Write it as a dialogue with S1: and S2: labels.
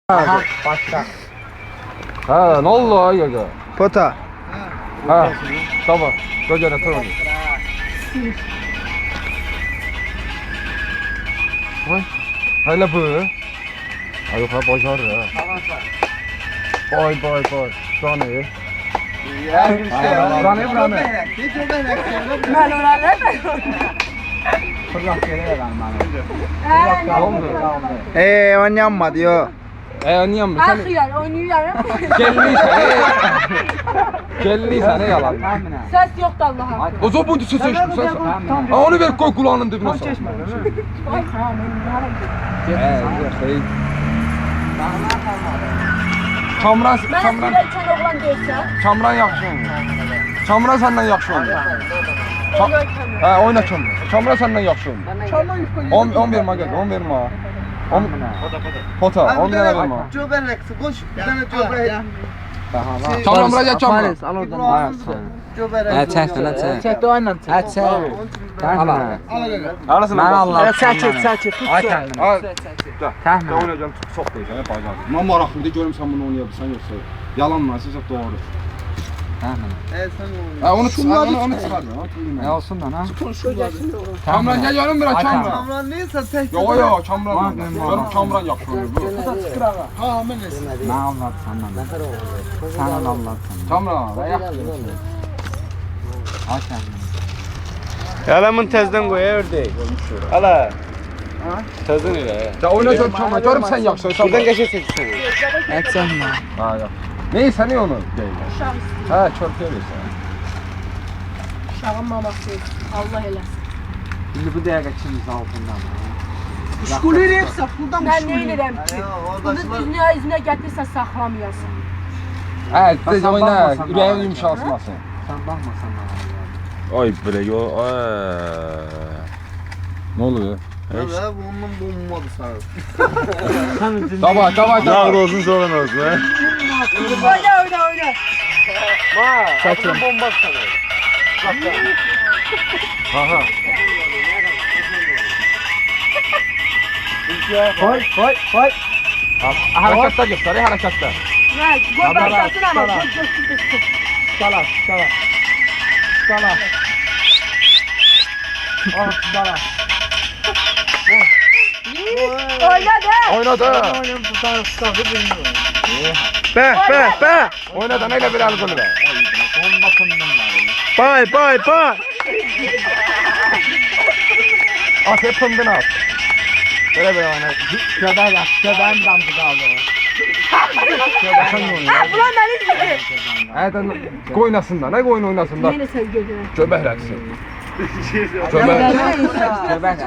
S1: Aha, başla. Ha, ne oldu ayağa?
S2: Pota.
S1: Ha, tamam. Gölgene tur onu. Vay, hele bu. Ay yok ha, bacar ya. Bay. Canı. Canı buranı.
S3: Ben oralar
S2: Fırlat geriye lan
S1: Ne oldu?
S2: Oynanmadı yo.
S1: Niye mi? Sen
S3: Akıyar, oynuyorlar.
S1: Gelliysen ne yalan.
S3: Ses yoktu Allah'a.
S1: O zaman bunu ses eşit sen. Ha onu ver koy kulağının dibine sok. Kamran,
S3: Ben
S1: Kamran,
S3: gülerken oğlan değilse.
S1: Kamran yaxşı oynuyor. Kamran senden yaxşı oynuyor. Ha oyna Kamran. Kamran senden yaxşı oynuyor. 10 verme gel, 10 verme. Pota, 10 tane verme.
S2: Cöber reksi koş. Bir tane cöber.
S1: Kamran buraya gel Kamran.
S2: Al oradan. Cöber.
S4: Çek.
S2: Çek de oynan.
S4: Çek.
S1: Ala.
S4: Ben Allah.
S2: Çek. Tut.
S1: Ay kendini. Al. Tahmin. Oynayacağım çok değil sana bacar. Mən maraqlıdır görüm sən bunu oynayabilirsən yoxsa yalanlarsa çok doğru.
S4: Tahmin.
S1: Ha onu çıxarma.
S4: Ne olsun lan ha?
S1: Kamran gel yanım biraz Kamran.
S2: Kamran neyse tek.
S1: Yo Kamran. Görüm Kamran yaxşı oynayır bu.
S2: Ha men
S4: Ne anlatsan lan? Sen anlatsan.
S1: Kamran.
S4: Ay tahmin.
S2: Yalamın tezden koy ördek. Hala.
S4: Sözün ile.
S1: Ya oynayacağım Kamran. Görüm sən yaxşı oysan.
S2: Buradan geçeceksin.
S4: Eksen mi?
S1: Ha ya. Neyse ne onu? Ha çok görürsən.
S3: Şahın maması. Allah eləsin.
S4: Şimdi bu dəqiqə içimiz altından.
S2: Şkulu neyse buradan
S3: Ben ne edirəm ki? Bunu dünya izine getirsə saxlamayasın.
S1: Ha tez oyna. Ürəyin yumşalsın.
S4: Sen bakmasan bana.
S1: Ay bre yo. Ne oluyor?
S2: Ya bunun bulunmadı sağ.
S1: Davay.
S2: Dağ olsun soğan olsun he.
S3: Oyna.
S2: Saçın. Bomba
S1: Aha.
S2: Koy.
S1: Hareketler göster, hareketler.
S3: Ne? Gol başlasın ama. Gol götürsün.
S2: Sala.
S3: Oynadı.
S2: Be.
S1: Oynadı neyle bir el golü be.
S4: Bomba kundum var.
S2: Bay.
S1: At hep pındın at. Böyle oyna.
S4: Göbeğim damcı kaldı.
S3: Ulan beni izledi.
S1: Aydan oynasın da, ne oynasın da.
S3: Yine sevgi
S1: Göbəkləsin.
S4: Göbek.